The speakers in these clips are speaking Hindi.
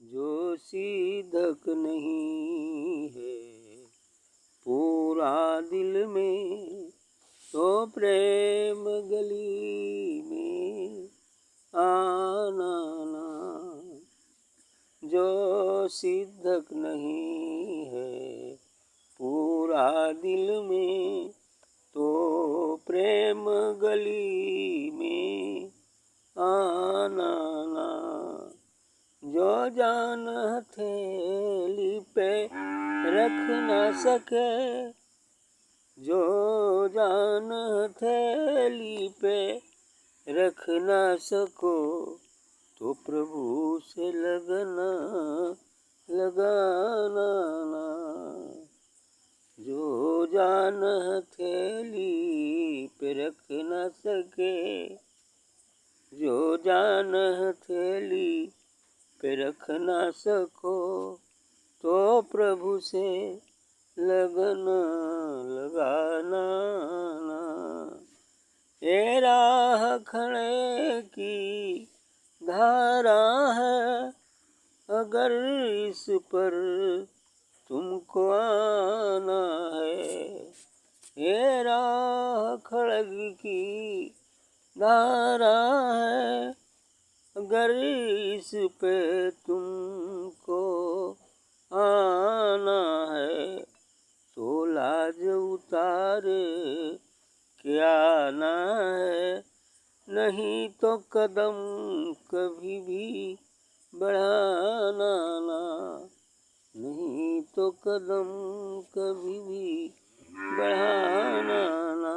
जो सीधक नहीं है पूरा दिल में, तो प्रेम गली में आना ना। जो सिद्धक नहीं है पूरा दिल में, तो प्रेम गली में आना ना। जो जान हथेली पे रख ना सके, जो जान हथेली पे रख ना सको, तो प्रभु से लगना लगाना ना। जो जान हथेली पे रख ना सके, जो जान हथेली पे रख ना सको, तो प्रभु से लगना लगाना ना। ये राह खड़े की धारा है, अगर इस पर तुमको आना है। ये राह खड़ग की धारा है, अगर इस पे तुमको आना है, तो लाज उतार के आना है। नहीं तो कदम कभी भी बढ़ाना ना, नहीं तो कदम कभी भी बढ़ाना ना।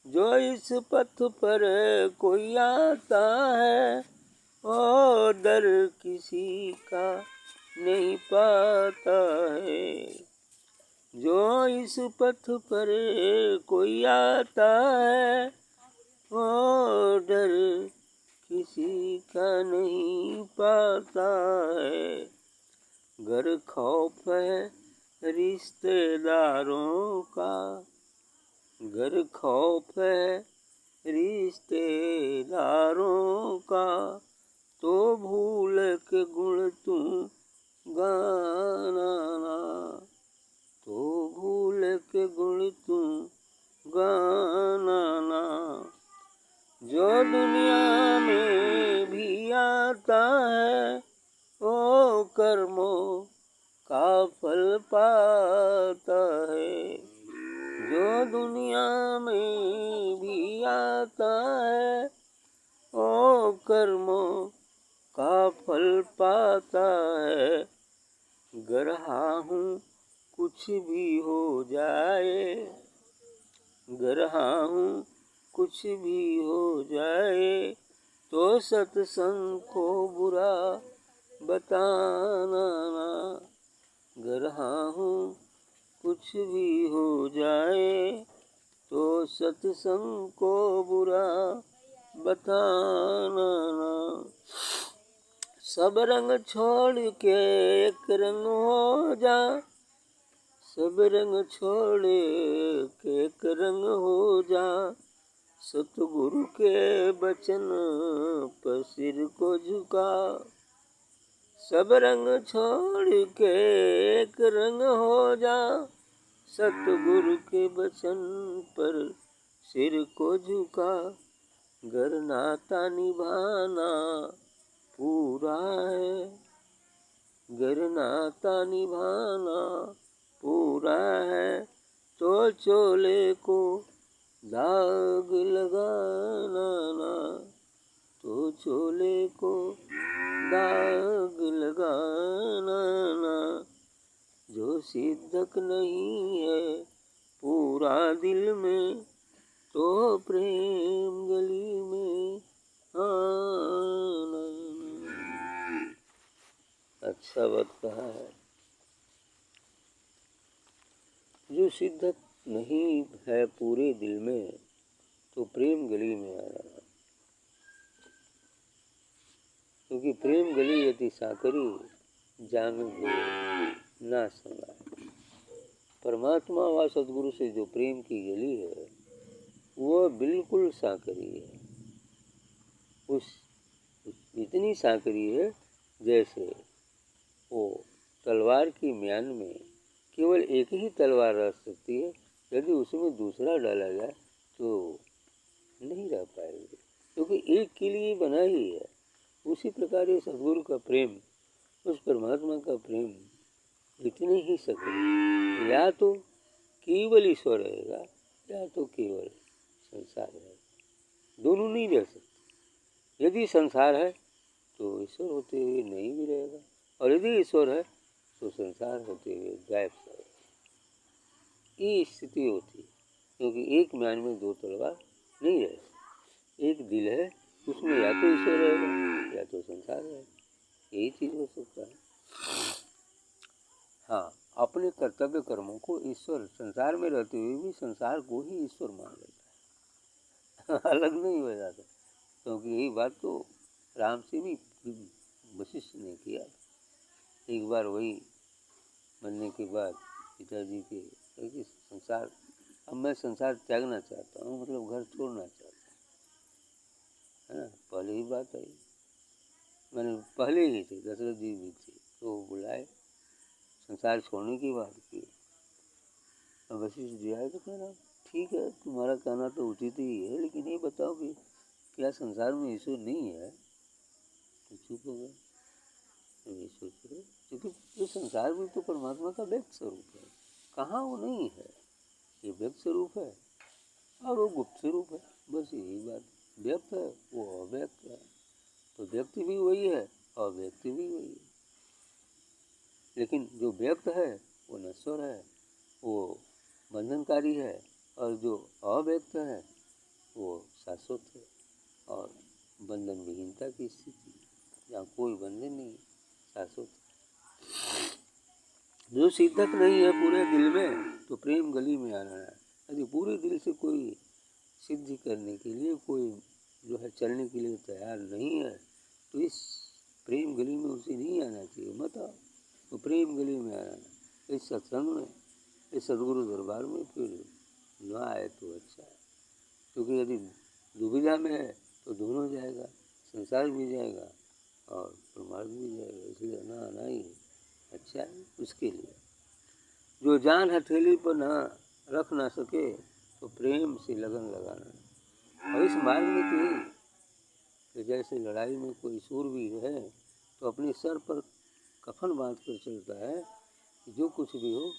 जो इस पथ पर कोई आता है, ओ दर किसी का नहीं पाता है। जो इस पथ पर कोई आता है, ओ डर किसी का नहीं पाता है। घर खौफ है रिश्तेदारों का, घर खौफ है रिश्तेदारों का, तो भूल के गुण तू गाना ना, तो भूल के गुण तू गाना ना। जो दुनिया में भी आता है, ओ कर्मों का फल पाता है। जो दुनिया में भी आता है, ओ कर्मों का फल पाता है। गर हूँ कुछ भी हो जाए, गर हूँ कुछ भी हो जाए, तो सत्संग को बुरा बताना ना। गर हूँ कुछ भी हो जाए, तो सत्संग को बुरा बताना ना। सब रंग छोड़ के एक रंग हो जा, सब रंग छोड़ के एक रंग हो जा। सतगुरु के बचन पर सिर को झुका, सब रंग छोड़ के एक रंग हो जा। सतगुरु के बचन पर सिर को झुका, घर नाता निभाना पूरा है, घर नाता निभाना पूरा है, तो चोले को दाग लगाना ना, तो चोले को दाग लगाना ना। जो सिद्धक नहीं है पूरा दिल में, तो प्रेम गली में आना। अच्छा वक्त कहा है। जो सिद्धक नहीं है पूरे दिल में, तो प्रेम गली में आना। क्योंकि प्रेम गली यदि साकरी, जान ना संगाए। परमात्मा व सदगुरु से जो प्रेम की गली है, वो बिल्कुल साकरी है। उस इतनी साकरी है जैसे वो तलवार की म्यान में केवल एक ही तलवार रह सकती है, यदि उसमें दूसरा डाला जाए तो नहीं रह पाएगी, क्योंकि एक के लिए बना ही है। उसी प्रकार ये सद्गुरु का प्रेम, उस परमात्मा का प्रेम इतने ही सकते, या तो केवल ईश्वर रहेगा या तो केवल संसार रहेगा, दोनों नहीं रह सकते। यदि संसार है तो ईश्वर होते हुए नहीं भी रहेगा, और यदि ईश्वर है तो संसार होते हुए गायब सा रहेगा। ये स्थिति होती है, क्योंकि एक म्यान में दो तलवार नहीं रह सकती। एक दिल है, उसमें या तो ईश्वर रहेगा या तो संसार रहेगा, यही चीज हो सकता है। हाँ, अपने कर्तव्य कर्मों को ईश्वर, संसार में रहते हुए भी संसार को ही ईश्वर मान लेता है अलग नहीं हो जाता, क्योंकि यही बात तो राम से भी वशिष्ठ ने किया। एक बार वही बनने के बाद पिताजी के कि संसार, अब मैं संसार त्यागना चाहता हूँ, मतलब घर छोड़ना चाहता हूँ, है ना। पहले ही बात आई, मैंने पहले ही थे, दशरथ जी भी थे, तो बुलाए, संसार छोड़ने की बात की। अब वशिष्ठ जी आए तो कह रहा ठीक है, तुम्हारा कहना तो उचित ही है, लेकिन ये बताओ कि क्या संसार में ईश्वर नहीं है? तो चुप हो गए। ईश्वर करो, क्योंकि ये संसार भी तो परमात्मा का व्यक्त स्वरूप है, कहाँ वो नहीं है। ये व्यक्त स्वरूप है और वो गुप्त स्वरूप है, बस यही बात। व्यक्त है वो अव्यक्त है, तो व्यक्ति भी वही है और व्यक्ति भी वही है। लेकिन जो व्यक्त है वो नश्वर है, वो बंधनकारी है, और जो अव्यक्त है वो शाश्वत है और बंधन विहीनता की स्थिति, जहाँ कोई बंधन नहीं, शाश्वत। जो सिद्धक नहीं है पूरे दिल में, तो प्रेम गली में आना है। यदि पूरे दिल से कोई सिद्धि करने के लिए, कोई जो है चलने के लिए तैयार नहीं है, तो इस प्रेम गली में उसे नहीं आना चाहिए, मत आओ। तो प्रेम गली में आना है, इस सत्संग में, इस सदगुरु दरबार में फिर न आए तो अच्छा है, क्योंकि यदि दुविधा में है तो दोनों जाएगा, संसार भी जाएगा और परमार्थ भी जाएगा, इसलिए ना आना ही अच्छा है उसके लिए। जो जान हथेली पर ना रख ना सके तो प्रेम से लगन लगाना। और इस मार्ग में तो यही कि जैसे लड़ाई में कोई शूरवीर है तो अपने सर पर कफन बांध कर चलता है, जो कुछ भी हो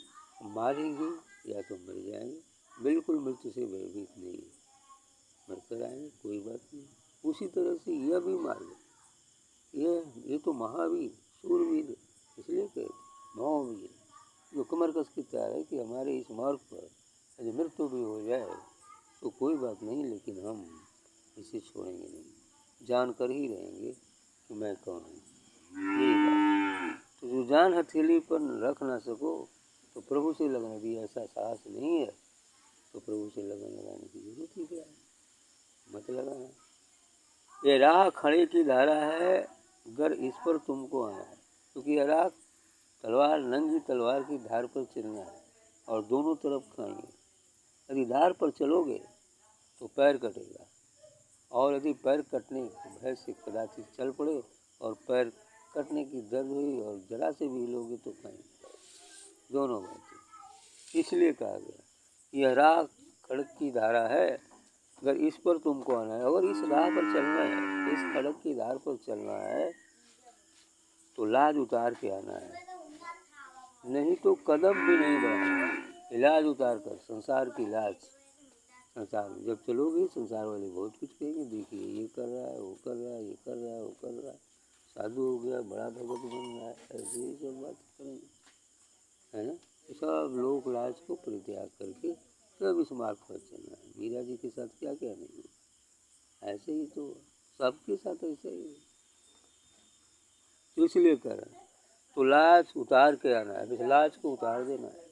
मारेंगे या तो मर जाएंगे, बिल्कुल मृत्यु से भयभीत नहीं, मर कर आएंगे कोई बात नहीं। उसी तरह से यह भी मार्ग, ये तो महावीर शूरवीर, इसलिए कहते महावीर, जो कमर कस के तैयार है कि हमारे इस मार्ग पर यदि मृत्यु भी हो जाए तो कोई बात नहीं, लेकिन हम इसे छोड़ेंगे नहीं, जान कर ही रहेंगे कि मैं कौन हूँ, यही बात। तो जो जान हथेली पर रख ना सको तो प्रभु से लगना भी, ऐसा साहस नहीं है तो प्रभु से लगन लगाने की जरूरत ही क्या है, मत लगाना। ये राह खड़े की धारा है, अगर इस पर तुमको आना है, क्योंकि ये राह तलवार, नंगी तलवार की धार पर चलना है और दोनों तरफ खाएंगे। यदि धार पर चलोगे तो पैर कटेगा, और यदि पैर कटने के भय से कदाचित चल पड़े और पैर कटने की दर्द हुई और जरा से भी हिलोगे तो कहीं, दोनों बातें। इसलिए कहा गया यह राह खड़क की धारा है, अगर इस पर तुमको आना है, अगर इस राह पर चलना है, इस खड़क की धार पर चलना है तो लाज उतार के आना है, नहीं तो कदम भी नहीं बढ़ाना। लाज उतार कर, संसार की लाज, संसार में जब चलोगे संसार वाले बहुत कुछ कहेंगे, देखिए ये कर रहा है, वो कर रहा है, ये कर रहा है, वो कर रहा है, साधु हो गया, बड़ा भगत बन रहा है, ऐसे ही सब बात करेंगे, है ना। तो सब लोग लाज को परित्याग करके तब इस मार्ग पर चलना है। मीरा जी के साथ क्या क्या नहीं हुआ, ऐसे ही तो सबके साथ ऐसे ही, तो इसलिए कर रहे हैं। तो लाज उतार के आना है, इस लाज को उतार देना है,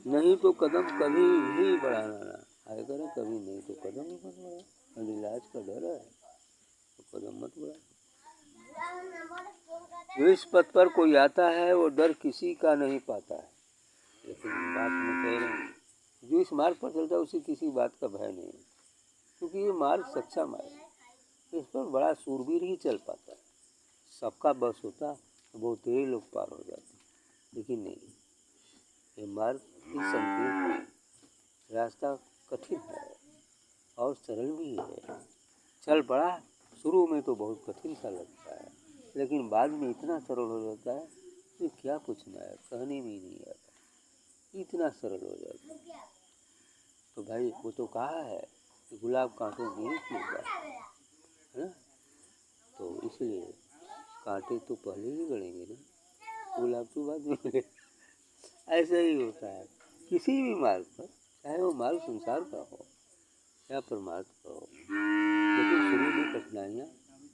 नहीं तो कदम कभी भी बढ़ाना ना आए करें, कभी नहीं तो कदम ही मत बढ़ा। यदि लाज का डर है तो कदम मत बढ़ा। जो इस पथ पर कोई आता है वो डर किसी का नहीं पाता है, लेकिन बात में कह रहे हैं जो इस मार्ग पर चलता है उसे किसी बात का भय नहीं है, क्योंकि ये मार्ग सच्चा मार्ग है, इस पर बड़ा सूरवीर ही चल पाता है, सबका बस होता तो बहुत तेरे लोग पार हो जाते, लेकिन नहीं। ये मार्ग भी संकीर्ण है, रास्ता कठिन है और सरल भी है। चल पड़ा, शुरू में तो बहुत कठिन सा लगता है, लेकिन बाद में इतना सरल हो जाता है कि क्या पूछना है, कहने में ही नहीं आता, इतना सरल हो जाता है। तो भाई वो तो कहा है कि गुलाब कांटों में ही खिलता है ना, तो इसलिए कांटे तो पहले ही गड़ेंगे ना, गुलाब तो बाद में गड़ेगा। ऐसा ही होता है किसी भी मार्ग पर, चाहे वो मार्ग संसार का हो या परमार्थ का हो, लेकिन शुरू में कठिनाइयाँ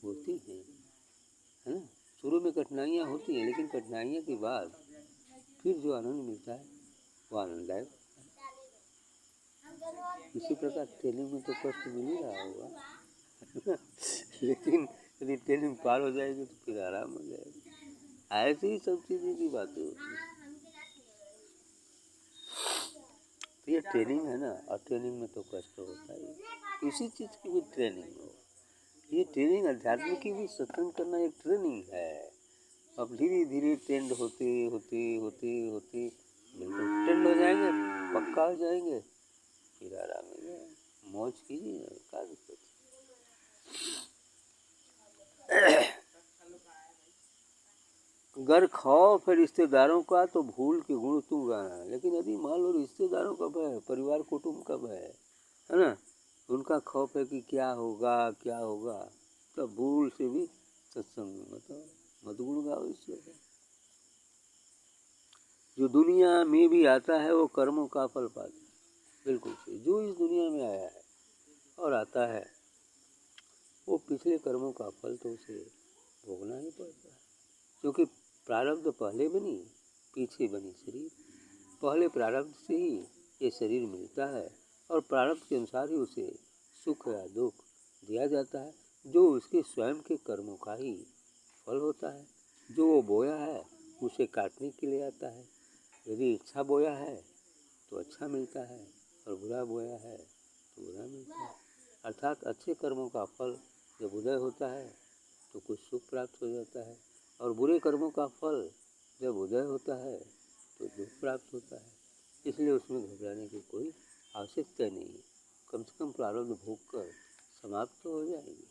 होती हैं, है ना। शुरू में कठिनाइयाँ होती हैं, लेकिन कठिनाइयों के बाद फिर जो आनंद मिलता है वो आनंददायक। इसी प्रकार ट्रेनिंग में तो कष्ट मिल ही रहा होगा लेकिन यदि ट्रेनिंग पार हो जाएगी तो फिर आराम हो जाएगा। ऐसी ही सब चीज़ें की बातें होती हैं। तो ये ट्रेनिंग है ना, और ट्रेनिंग में तो कष्ट होता ही। किसी चीज़ की भी ट्रेनिंग हो, ये ट्रेनिंग अध्यात्म की भी सत्संग करना एक ट्रेनिंग है। अब धीरे धीरे ट्रेंड होते होते होते होते बिल्कुल ट्रेंड हो जाएंगे, पक्का हो जाएंगे, फिर आराम मिलेगा, मौज कीजिए, क्या दिक्कत। गर खौफ है रिश्तेदारों का तो भूल के गुण तू गाना, लेकिन यदि मान लो रिश्तेदारों का भय, परिवार कुटुंब का भय है ना, उनका खौफ है कि क्या होगा क्या होगा, तो भूल से भी सत्संग में मत गुण गाओ ईश्वर का। जो दुनिया में भी आता है वो कर्मों का फल पाता है, बिल्कुल सही। जो इस दुनिया में आया है और आता है वो पिछले कर्मों का फल तो उसे भोगना ही पड़ता है, क्योंकि प्रारब्ध पहले बनी पीछे बनी शरीर, पहले प्रारब्ध से ही ये शरीर मिलता है और प्रारब्ध के अनुसार ही उसे सुख या दुख दिया जाता है, जो उसके स्वयं के कर्मों का ही फल होता है। जो वो बोया है उसे काटने के लिए आता है, यदि अच्छा बोया है तो अच्छा मिलता है और बुरा बोया है तो बुरा मिलता है। अर्थात अच्छे कर्मों का फल जब उदय होता है तो कुछ सुख प्राप्त हो जाता है, और बुरे कर्मों का फल जब उदय होता है तो दुख प्राप्त होता है। इसलिए उसमें घबराने की कोई आवश्यकता नहीं है, कम से कम प्रारब्ध भोग कर समाप्त तो हो जाएंगे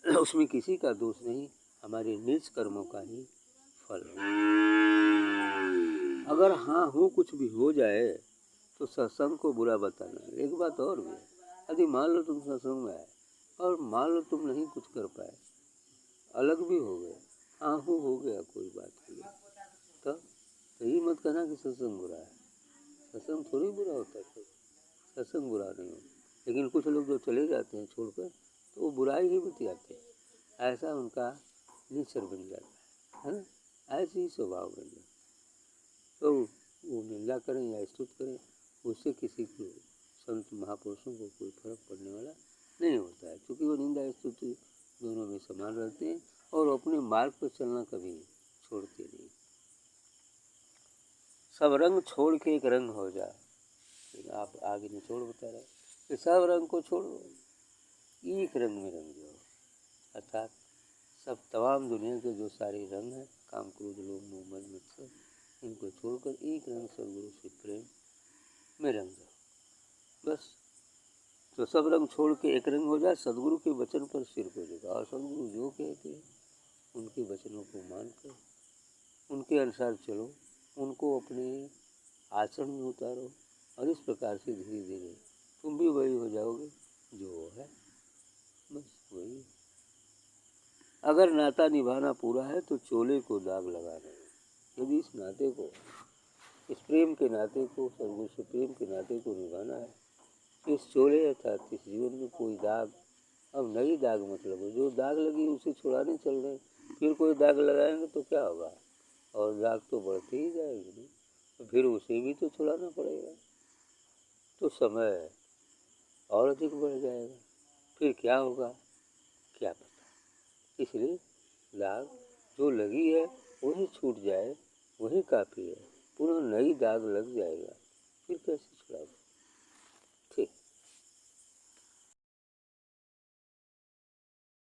उसमें किसी का दोष नहीं, हमारे निज कर्मों का ही फल है। अगर हाँ हो कुछ भी हो जाए तो सत्संग को बुरा बताना। एक बात और भी, यदि मान लो तुम सत्संग में आए और मान लो तुम नहीं कुछ कर पाए, अलग भी हो गए, हाँ हो गया, कोई बात नहीं, तो यही मत कहना कि सत्संग बुरा है। सत्संग थोड़ी बुरा होता है, सत्संग बुरा नहीं होता, लेकिन कुछ लोग जो चले जाते हैं छोड़कर तो वो बुराई ही बतियाते हैं, ऐसा उनका नेचर बन जाता है ना, ऐसे ही स्वभाव बन जाता है। तो वो निंदा करें या स्तुति करें, उससे किसी को, संत महापुरुषों को कोई फर्क पड़ने वाला नहीं होता है, क्योंकि वो निंदा स्तुति दोनों में समान रहते हैं और अपने मार्ग पर चलना कभी छोड़ते नहीं। सब रंग छोड़ के एक रंग हो जा, आप आगे निचोड़ बता रहे कि सब रंग को छोड़ो, एक रंग में रंग जाओ। अर्थात सब तमाम दुनिया के जो सारे रंग हैं, काम क्रोध लोभ मोह मद मत्सर, इनको छोड़कर एक रंग सदगुरु से प्रेम में रंग जाओ, बस। तो सब रंग छोड़ के एक रंग हो जाए, सदगुरु के वचन पर सिर को झुका, और सदगुरु जो कहते हैं उनके वचनों को मानकर उनके अनुसार चलो, उनको अपने आचरण में उतारो, और इस प्रकार से धीरे धीरे तुम भी वही हो जाओगे जो वो है, बस वही। अगर नाता निभाना पूरा है तो चोले को दाग लगाना है। यदि इस नाते को, इस प्रेम के नाते को, सदगुरु से प्रेम के नाते को निभाना है, इस चोले अर्थात इस जीवन में कोई दाग, अब नई दाग मतलब जो दाग लगी उसे छुड़ाने चल रहे, फिर कोई दाग लगाएंगे तो क्या होगा, और दाग तो बढ़ते ही जाएंगे ना, तो फिर उसे भी तो छुड़ाना पड़ेगा, तो समय और अधिक बढ़ जाएगा, फिर क्या होगा क्या पता। इसलिए दाग जो लगी है वही छूट जाए वही काफ़ी है, पुनः नई दाग लग जाएगा, फिर कैसे छुड़ाओगे।